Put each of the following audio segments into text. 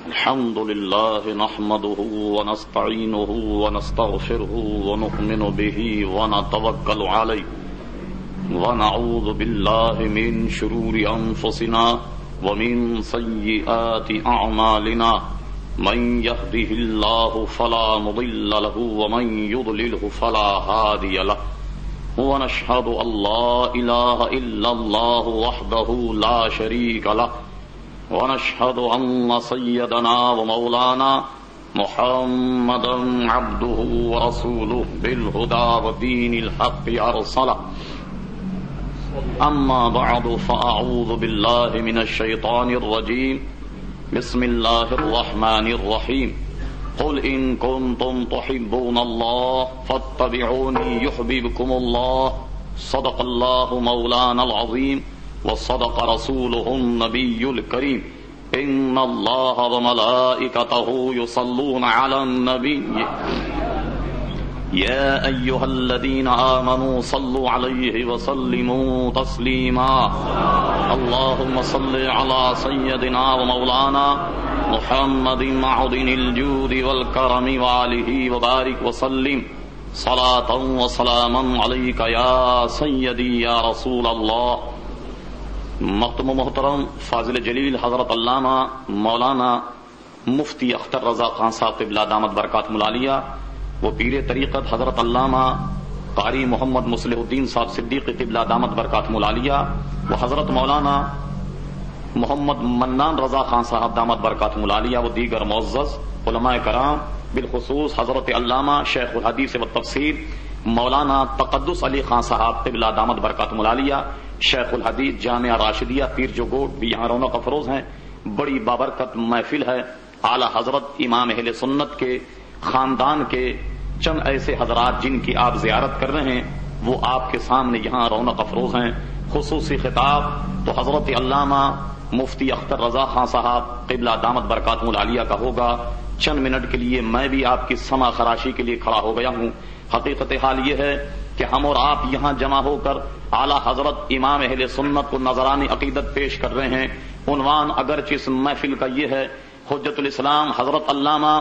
الحمد لله نحمده ونستعينه ونستغفره ونؤمن به ونتوكل عليه ونعوذ بالله من شرور أنفسنا ومن سيئات أعمالنا من يهده الله فلا مضل له ومن يضلله فلا هادي له ونشهد أن لا إله إلا الله وحده لا شريك له ونشهد أن سيدنا ومولانا محمدا عبده ورسوله بالهدى ودين الحق أرسله أما بعد فأعوذ بالله من الشيطان الرجيم بسم الله الرحمن الرحيم قل إن كنتم تحبون الله فاتبعوني يحببكم الله صدق الله مولانا العظيم وصدق رسوله النبي الكريم إن الله وملائكته يصلون على النبي يا أيها الذين آمنوا صلوا عليه وسلموا تسليما اللهم صل على سيدنا ومولانا محمد معدن الجود والكرم وآله وبارك وسلم صلاة وسلاما عليك يا سيدي يا رسول الله محترم و محترم فاضل جلیل حضرت علامہ مولانا مفتی اختر رضا خان صاحب قبلہ دامت برکات ملالیہ، وہ پیر طریقت حضرت علامہ قاری محمد مصلح الدین صاحب صدیق قبلہ دامت برکات ملالیہ، وہ حضرت مولانا محمد منان رضا خان صاحب دامت برکات ملالیہ، وہ دیگر معزز علماء کرام، بالخصوص حضرت علامہ شیخ الحدیث و تفسیر مولانا تقدس علی خان صاحب قبلہ دامت برکات ملالیہ، شیخ الحدیث جامعہ راشدیہ پیر جوگوٹ بھی یہاں رونق افروز ہیں۔ بڑی بابرکت محفل ہے۔ اعلی حضرت امام اہل سنت کے خاندان کے چند ایسے حضرات جن کی آپ زیارت کر رہے ہیں وہ آپ کے سامنے یہاں رونق افروز ہیں۔ خصوصی خطاب تو حضرت علامہ مفتی اختر رضا خان صاحب قبلہ دامت برکات ملالیہ کا ہوگا۔ چند منٹ کے لیے میں بھی آپ کی سمع خراشی کے لیے کھڑا ہو گیا ہوں۔ حقیقت حال یہ ہے کہ ہم اور آپ یہاں جمع ہو کر اعلی حضرت امام اہل سنت کو نذرانی عقیدت پیش کر رہے ہیں۔ عنوان اگرچہ اس محفل کا یہ ہے، حجت الاسلام حضرت علامہ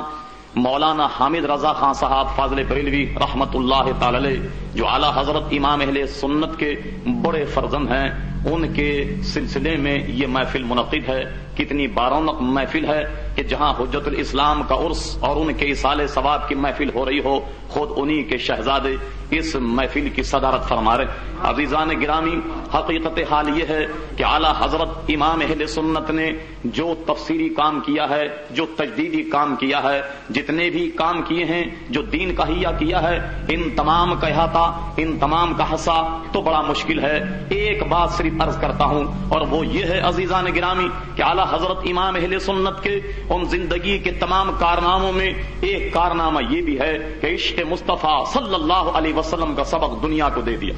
مولانا حامد رضا خان صاحب فاضل بریلوی رحمت اللہ تعالی علیہ، جو اعلی حضرت امام اہل سنت کے بڑے فرزند ہیں، ان کے سلسلے میں یہ محفل منعقد ہے۔ کتنی بارونق محفل ہے کہ جہاں حجت الاسلام کا عرس اور ان کے اصال ثواب کی محفل ہو رہی ہو، خود انہی کے شہزادے اس محفل کی صدارت فرما رہے۔ عزیزان گرامی، حقیقت حال یہ ہے کہ اعلی حضرت امام اہل سنت نے جو تفسیری کام کیا ہے، جو تجدیدی کام کیا ہے، جتنے بھی کام کیے ہیں، جو دین کا احیاء کیا ہے، ان تمام کا احاطہ، ان تمام کا حصہ تو بڑا مشکل ہے۔ ایک بات صرف عرض کرتا ہوں اور وہ یہ ہے عزیزان گرامی کہ اعلی حضرت امام اہل سنت کے ان زندگی کے تمام کارناموں میں ایک کارنامہ یہ بھی ہے کہ عشق مصطفیٰ صلی اللہ علیہ وسلم کا سبق دنیا کو دے دیا،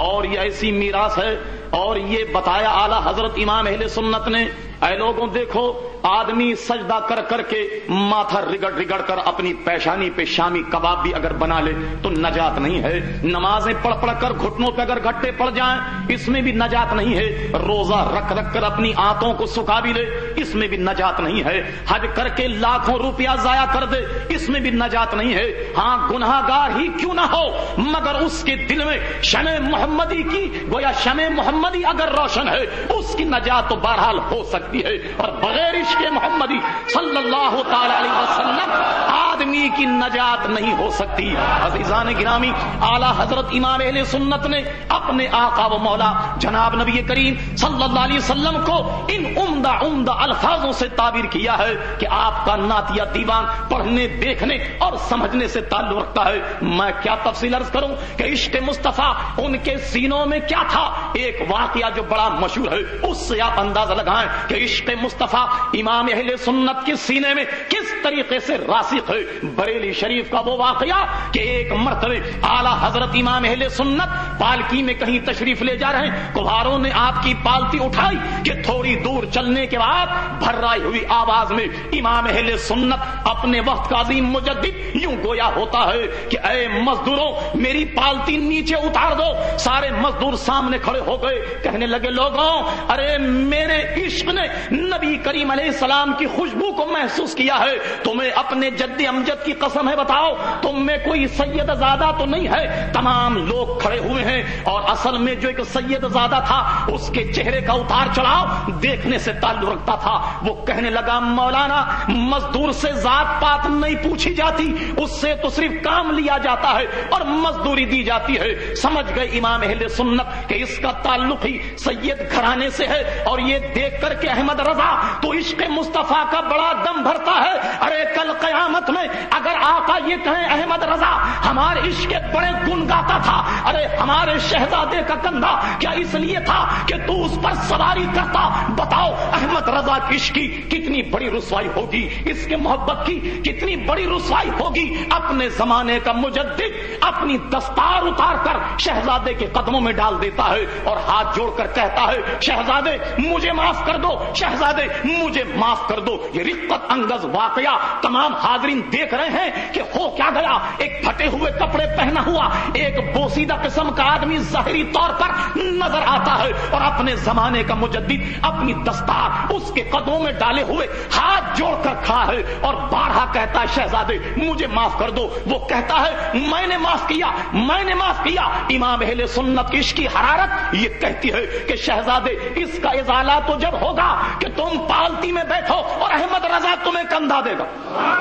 اور یہ ایسی میراث ہے اور یہ بتایا اعلی حضرت امام اہل سنت نے، اے لوگوں دیکھو، آدمی سجدہ کر کر کے ماتھا رگڑ رگڑ کر اپنی پیشانی پہ شامی کباب بھی اگر بنا لے تو نجات نہیں ہے۔ نمازیں پڑھ پڑھ کر گھٹنوں پہ اگر گھٹے پڑ جائیں اس میں بھی نجات نہیں ہے۔ روزہ رکھ رکھ کر اپنی آنتوں کو سکھا بھی لے اس میں بھی نجات نہیں ہے۔ حج کر کے لاکھوں روپیہ ضائع کر دے اس میں بھی نجات نہیں ہے۔ ہاں، گناہ گار ہی کیوں نہ ہو مگر اس کے دل میں شمع محمدی کی گویا شمع محمدی اگر روشن ہے اس کی نجات تو بہرحال ہو سکتی ہے، اور بغیر عشق محمدی صلی اللہ تعالی علیہ وسلم آدمی کی نجات نہیں ہو سکتی۔ عزیزان گرامی، اعلی حضرت امام اہل سنت نے اپنے آقا و مولا جناب نبی کریم صلی اللہ علیہ وسلم کو ان عمدہ عمدہ الفاظوں سے تعبیر کیا ہے کہ آپ کا نعتیہ دیوان پڑھنے، دیکھنے اور سمجھنے سے تعلق رکھتا ہے۔ میں کیا تفصیل عرض کروں کہ عشق مصطفیٰ ان کے سینوں میں کیا تھا۔ ایک واقعہ جو بڑا مشہور ہے اس سے آپ اندازہ لگائیں کہ عشق مصطفیٰ امام اہل سنت کے سینے میں کس طریقے سے راسخ ہے۔ بریلی شریف کا وہ واقعہ کہ ایک مرتبہ اعلیٰ حضرت امام اہل سنت پالکی میں کہیں تشریف لے جا رہے ہیں، کمہاروں نے آپ کی پالکی اٹھائی کہ تھوڑی دور چلنے کے بعد بھرائی ہوئی آواز میں امام اہل سنت اپنے وقت کا عظیم مجدد یوں گویا ہوتا ہے کہ اے مزدوروں میری پالکی نیچے اتار دو۔ سارے مزدور سامنے کھڑے ہو گئے، کہنے لگے لوگوں ارے میرے عشق نے نبی کریم علیہ السلام کی خوشبو کو محسوس کیا ہے، تمہیں اپنے جد امجد کی قسم ہے بتاؤ تم میں کوئی سید زادہ تو نہیں ہے؟ تمام لوگ کھڑے ہوئے ہیں اور اصل میں جو ایک سید زادہ تھا اس کے چہرے کا اتار چڑھاؤ دیکھنے سے تعلق رکھتا تھا۔ وہ کہنے لگا مولانا مزدور سے ذات پات نہیں پوچھی جاتی، اس سے تو صرف کام لیا جاتا ہے اور مزدوری دی جاتی ہے۔ سمجھ گئے امام اہل سنت کہ اس کا تعلق ہی سید گھرانے سے ہے، اور یہ دیکھ کر کے احمد رضا تو عشق مصطفیٰ کا بڑا دم بھرتا ہے۔ ارے کل قیامت میں اگر آقا یہ کہیں احمد رضا ہمارے عشق کے بڑے گن گاتا تھا، ارے ہمارے شہزادے کا کندھا کیا اس لیے تھا کہ تو اس پر سواری کرتا؟ بتاؤ احمد رضا کی عشق کی کتنی بڑی رسوائی ہوگی، اس کے محبت کی کتنی بڑی رسوائی ہوگی۔ اپنے زمانے کا مجدد اپنی دستار اتار کر شہزادے کے قدموں میں ڈال دیتا ہے اور ہاتھ جوڑ کر کہتا ہے شہزادے مجھے معاف کر دو، شہزادے مجھے معاف کر دو۔ یہ رقت انگیز واقعہ تمام حاضرین دیکھ رہے ہیں کہ ہو کیا گیا۔ ایک پھٹے ہوئے کپڑے پہنا ہوا ایک بوسیدہ قسم کا آدمی ظاہری طور پر نظر آتا ہے اور اپنے زمانے کا مجدد اپنی دستار اس کے قدموں میں ڈالے ہوئے ہاتھ جوڑ کر کھڑا ہے اور بارہا کہتا ہے شہزادے مجھے معاف کر دو۔ وہ کہتا ہے میں نے معاف کیا، میں نے معاف کیا۔ امام اہل سنت کی عشق کی حرارت یہ کہتی ہے کہ شہزادے اس کا ازالہ تو جب ہوگا کہ تم پالتی میں بیٹھو اور احمد رضا تمہیں کندھا دے گا۔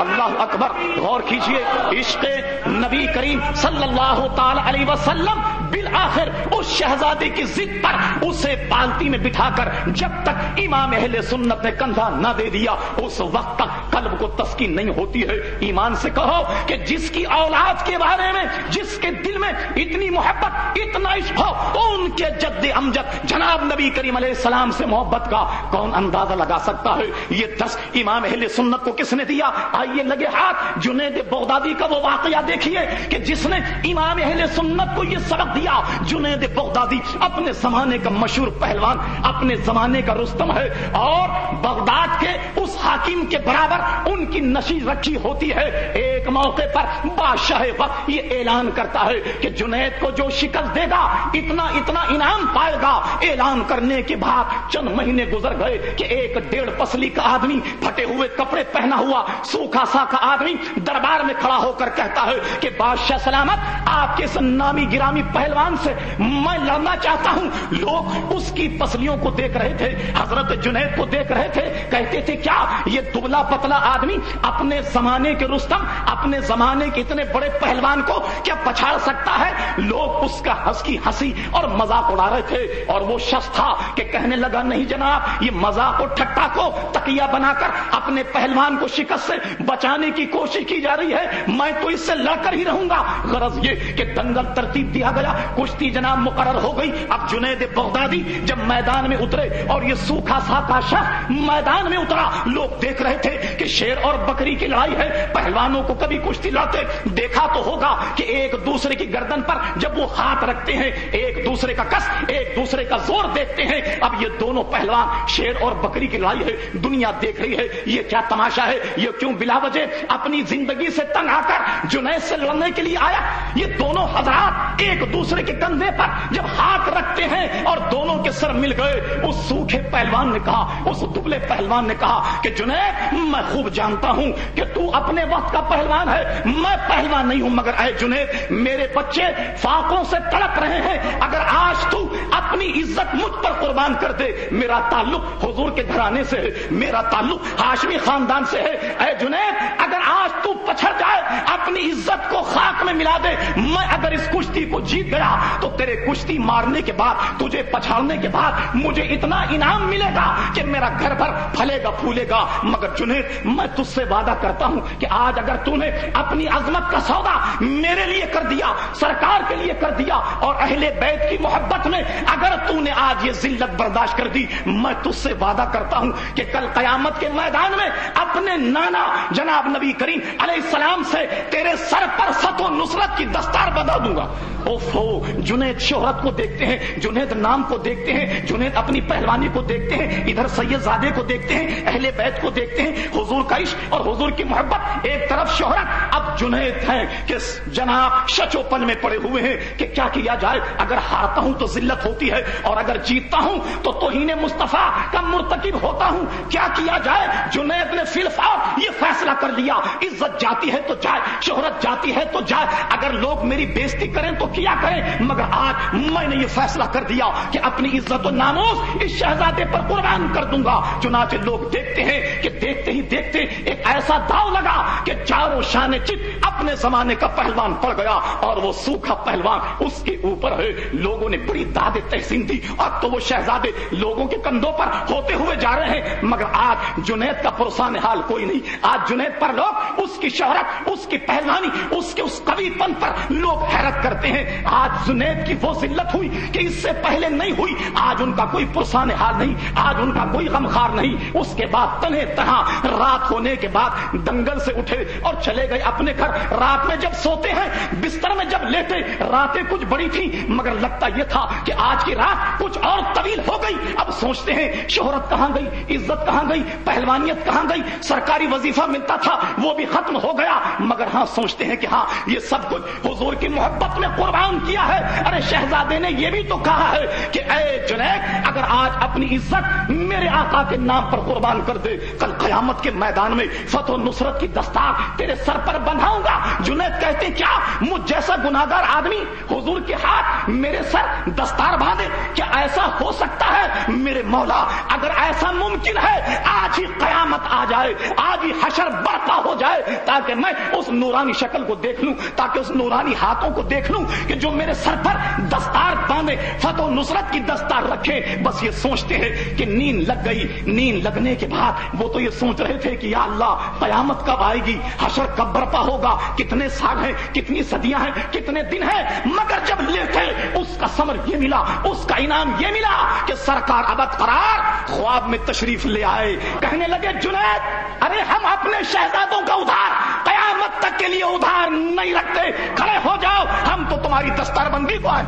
اللہ اکبر، غور کیجئے، عشق نبی کریم صلی اللہ تعالی علیہ وسلم بالآخر اس شہزادے کی ضد پر اسے پالتی میں بٹھا کر جب تک امام اہل سنت نے کندھا نہ دے دیا اس وقت تک قلب کو تسکین نہیں ہوتی ہے۔ ایمان سے کہو کہ جس کی اولاد کے بارے میں جس کے دل میں اتنی محبت اتنا عشق ہو ان کے جد امجد جناب نبی کریم علیہ السلام سے محبت کا کون اندازہ لگا سکتا ہے؟ یہ دس امام اہل سنت کو کس نے دیا؟ آئیے لگے ہاتھ جنید بغدادی کا وہ واقعہ دیکھیے کہ جس نے امام اہل سنت کو یہ سبق دیا۔ جنید بغدادی اپنے زمانے کا مشہور پہلوان، اپنے زمانے کا رستم ہے اور بغداد کے اس حاکم کے برابر ان کی نشیز رکھی ہوتی ہے۔ ایک موقع پر بادشاہ وقت یہ اعلان کرتا ہے کہ جنید کو جو شکست دے گا اتنا اتنا انعام پائے گا۔ اعلان کرنے کے بعد چند مہینے گزر گئے کہ ایک 1.5 پسلی کا آدمی پھٹے ہوئے کپڑے پہنا ہوا سوکھا سا کا آدمی دربار میں کھڑا ہو کر کہتا ہے کہ بادشاہ سلامت آپ کے اس نامی گرامی پہلوان سے میں لڑنا چاہتا ہوں۔ لوگ اس کی پسلیوں کو دیکھ رہے تھے، حضرت جنید کو دیکھ رہے تھے، کہتے تھے کیا یہ دبلا پتلا آدمی اپنے زمانے کے رستم اپنے زمانے کے اتنے بڑے پہلوان کو کیا پچھاڑ سکتا ہے؟ لوگ اس کا ہنسی اور مذاق اڑا رہے تھے اور وہ شخص تھا کہ کہنے لگا نہیں جناب، یہ مذاق اور ٹھٹا کو تکیہ بنا کر اپنے پہلوان کو شکست سے بچانے کی کوشش کی جا رہی ہے، میں تو اس سے لڑ کر ہی رہوں گا۔ غرض یہ کہ دنگل ترتیب دیا گیا، کشتی جناب مقرر ہو گئی۔ اب جنید بغدادی جب میدان میں اترے اور یہ سوکھا سا کا شخص میدان میں اترا، لوگ دیکھ رہے تھے کہ شیر اور بکری کی لڑائی ہے۔ پہلوانوں کو کبھی کشتی لڑتے دیکھا تو ہوگا کہ ایک دوسرے کی گردن پر جب وہ ہاتھ رکھتے ہیں ایک دوسرے کا کس ایک دوسرے کا زور دیکھتے ہیں۔ اب یہ دونوں پہلوان شیر اور بکری کی لڑائی ہے، دنیا دیکھ رہی ہے یہ کیا تماشا ہے، یہ کیوں بلا وجہ اپنی زندگی سے تنگ آ کر جنید سے لڑنے کے لیے آیا۔ یہ دونوں حضرات ایک دوسرے کے کندھے پر جب ہاتھ رکھتے ہیں اور دونوں کے سر مل گئے، اس سوکھے پہلوان نے کہا، اس دبلے پہلوان نے کہا کہ جنید میں خوب جانتا ہوں کہ تو اپنے وقت کا پہلوان ہے، میں پہلوان نہیں ہوں، مگر اے جنید میرے بچے فاقوں سے تڑپ رہے ہیں، اگر آج تو اپنی عزت مجھ پر قربان کر دے، میرا تعلق حضور کے گھرانے سے ہے، میرا تعلق ہاشمی خاندان سے ہے، اے جنید اگر آج تو پچھڑ جائے اپنے اپنی عزت کو خاک میں ملا دے. میں اگر اس کشتی کو جیت گیا تو تیرے کشتی مارنے کے بعد, تجھے پچھاڑنے کے بعد مجھے اتنا انعام ملے گا کہ میرا گھر بھر پھلے گا پھولے گا. مگر جنید, میں تجھ سے وعدہ کرتا ہوں کہ آج اگر تو نے اپنی عظمت کا سودا میرے لیے کر دیا, سرکار کے لیے کر دیا, اور اہل بیت کی محبت میں اگر تو نے آج یہ ذلت برداشت کر دی, میں تجھ سے وعدہ کرتا ہوں کہ کل قیامت کے میدان میں اپنے نانا جناب نبی کریم علیہ السلام سے تیرے سر پر فتح و نصرت کی دستار بندھا دوں گا. اوفو, جنید شہرت کو دیکھتے ہیں, جنید نام کو دیکھتے ہیں, جنید اپنی پہلوانی کو دیکھتے ہیں, ادھر سید زادے کو دیکھتے ہیں, اہل بیت کو دیکھتے ہیں, حضور کا عشق اور حضور کی محبت, ایک طرف شہرت. اب جنید ہیں کہ جناب شچو پن میں پڑے ہوئے ہیں کہ کیا کیا جائے. اگر ہارتا ہوں تو ذلت ہوتی ہے, اور اگر جیتتا ہوں تو توہین مصطفیٰ کا مرتکب ہوتا ہوں. کیا کیا جائے؟ جنید نے فی الفور یہ فیصلہ کر لیا, عزت جاتی ہے تو جائے, شہرت جاتی ہے تو جائے, اگر لوگ میری بےزتی کریں تو کیا کریں, مگر آج میں نے یہ فیصلہ کر دیا کہ اپنی عزت و ناموس اس شہزادے پر قربان کر دوں گا. چنانچہ لوگ دیکھتے ہیں کہ دیکھتے ہی دیکھتے ایک ایسا داؤ لگا کہ چاروں شان چت اپنے زمانے کا پہلوان پڑ گیا, اور وہ سوکھا پہلوان اس کے اوپر ہے. لوگوں نے بڑی داد تحسین دی, اور تو وہ شہزادے لوگوں کے کندھوں پر ہوتے ہوئے جا رہے ہیں. مگر آج جنید کا پرسان حال کوئی نہیں. آج جنید پر لوگ اس کی شہرت, اس کی پہلوانی, اس کے اس قوی پن پر لوگ حیرت کرتے ہیں. آج جنید کی وہ ذلت ہوئی کہ اس سے پہلے نہیں ہوئی. آج ان کا کوئی پرسان حال نہیں, آج ان کا کوئی غمخار نہیں. اس کے بعد تنہے تنہا رات ہونے کے بعد دنگل سے اٹھے اور چلے گئے اپنے گھر. رات میں جب سوتے ہیں, بستر میں جب لیٹے, راتیں کچھ بڑی تھی مگر لگتا یہ تھا کہ آج کی رات کچھ اور طویل ہو گئی. اب سوچتے ہیں شہرت کہاں گئی, عزت کہاں گئی, پہلوانیت کہاں گئی, سرکاری وظیفہ ملتا تھا وہ بھی ختم ہو گیا. مگر ہاں سوچتے ہیں کہ ہاں یہ سب کچھ حضور کی محبت میں قربان کیا ہے. ارے شہزادے نے یہ بھی تو کہا ہے کہ اے جنید, اگر آج اپنی عزت میرے آقا کے نام پر قربان کر دے, کل قیامت کے میدان میں فتح و نصرت کی دستار تیرے سر پر بندھاؤں گا. جنید کہتے ہیں کیا مجھ جیسا گناہگار آدمی حضور کے ہاتھ میرے سر دستار باندھے؟ کیا ایسا ہو سکتا ہے میرے مولا؟ اگر ایسا ممکن ہے آج ہی قیامت آ جائے, آج ہی حشر برپا ہو جائے, تاکہ میں اس نورانی شکل کو دیکھ لوں, تاکہ اس نورانی ہاتھوں کو دیکھ لوں کہ جو میرے سر پر دستار باندھے, فتح و نصرت کی دستار رکھے. بس یہ سوچتے ہیں کہ نیند لگ گئی. نیند لگنے کے بعد وہ تو یہ سوچ رہے تھے کہ یا اللہ قیامت کب آئے گی, حشر کب برپا ہوگا, کتنے سال ہیں, کتنی صدیاں ہیں, کتنے دن ہیں. مگر جب لیٹے اس کا ثمر یہ ملا, اس کا انعام یہ ملا کہ سرکار ابد قرار خواب میں تشریف لے آئے. کہنے لگے جنید, ارے ہم اپنے شہزادوں کا ادھار قیامت تک کے لیے ادھار نہیں رکھتے, کھڑے ہو جاؤ, ہم تو تمہاری دستار بندی کو آئے.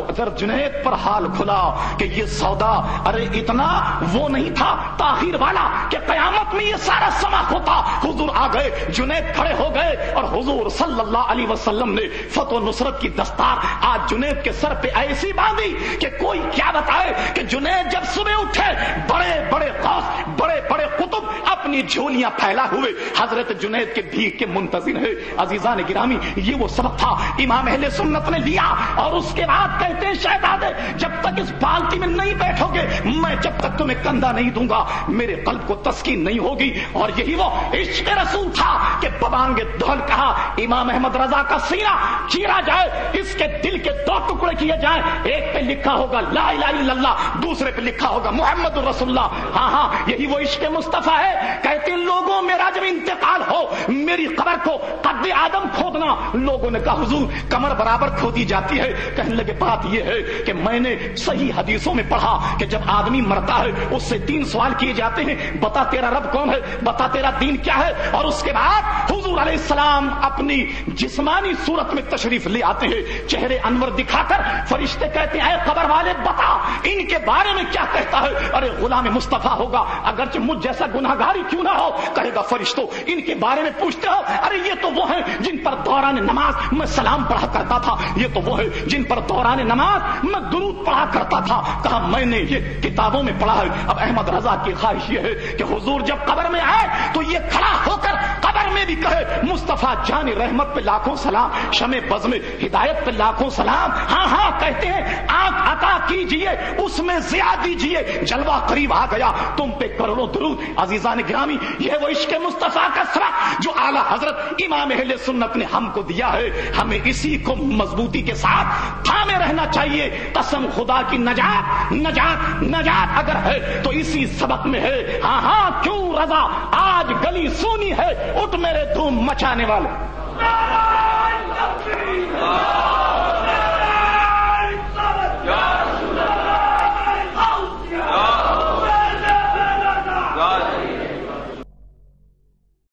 اگر جنید پر حال کھلا کہ یہ سودا ارے اتنا وہ نہیں تھا تاخیر والا کہ قیامت میں یہ سارا سما ہوتا. حضور آ گئے, جنید کھڑے ہو گئے, اور حضور صلی اللہ علیہ وسلم نے فتح و نصرت کی دستار آج جنید کے سر پہ ایسی باندھی کہ کوئی کیا بتائے کہ جنید جب صبح اٹھے, بڑے بڑے غوث, بڑے بڑے قطب اپنی جھولیاں پھیلا ہوئے حضرت جنید کے بھیک کے منتظر ہے. عزیزان گرامی, یہ وہ سبق تھا امام اہل سنت نے لیا, اور اس کے بعد کہتے ہیں شہزادے جب تک اس بالٹی میں نہیں بیٹھو گے, میں جب تک تمہیں کندھا نہیں دوں گا, میرے قلب کو تسکین نہیں ہوگی. اور یہی وہ عشق رسول تھا کہ ببانگ دھول کہا امام احمد رضا کا سینہ چیرا جائے, اس کے دل کے 2 ٹکڑے کیے جائیں, ایک پہ لکھا ہوگا لا الہ الا اللہ, دوسرے پہ لکھا ہوگا محمد رسول اللہ. ہاں ہاں, یہی وہ عشق مصطفیٰ ہے. کہتے ہیں لوگوں میرا جب انتقال ہو میری قبر کو قد آدم کھودنا. لوگوں نے کہا حضور کمر برابر کھودی جاتی ہے. کہنے لگے بات یہ ہے کہ میں نے صحیح حدیثوں میں پڑھا کہ جب آدمی مرتا ہے اس سے 3 سوال کیے جاتے ہیں, بتا تیرا رب کون ہے, بتا تیرا دین کیا ہے. اور اس کے بعد حضور علیہ السلام اپنی جسمانی صورت میں تشریف لے آتے ہیں, چہرے انور دکھا کر. فرشتے کہتے ہیں اے قبر والے بتا ان کے بارے میں کیا کہتا ہے. ارے غلام مصطفیٰ ہوگا, اگرچہ مجھ جیسا گناہگاری کیوں نہ ہو. کہے گا فرشتوں ان کے بارے میں پوچھتے ہو, ارے یہ تو وہ ہیں جن پر دوران نماز میں سلام پڑھا کرتا تھا, یہ تو وہ ہے جن پر دوران نماز میں درود پڑھا کرتا تھا. کہا میں نے یہ کتابوں میں پڑھا ہے. اب احمد رضا کی خواہش یہ ہے کہ حضور جب قبر میں آئے تو یہ کھڑا ہو کر قبر میں بھی کہے مصطفیٰ جان رحمت پہ لاکھوں سلام، شمع بزم ہدایت پہ لاکھوں سلام. ہاں ہاں کہتے ہیں آنکھ عطا کیجئے اس میں ضیاء دیجئے، جلوہ قریب آ گیا تم پہ کروڑوں درود. عزیزان گرامی، یہ وہ عشق مصطفیٰ کا سرا جو اعلیٰ حضرت امام اہل سنت نے ہم کو دیا ہے. ہمیں اسی کو مضبوطی کے ساتھ تھامے رہنا چاہیے. قسم خدا کی نجات نجات نجات اگر ہے تو اسی سبق میں ہے. ہاں ہاں کیوں رضا آج گلی سونی ہے، اٹھ میرے دھوم مچانے والے.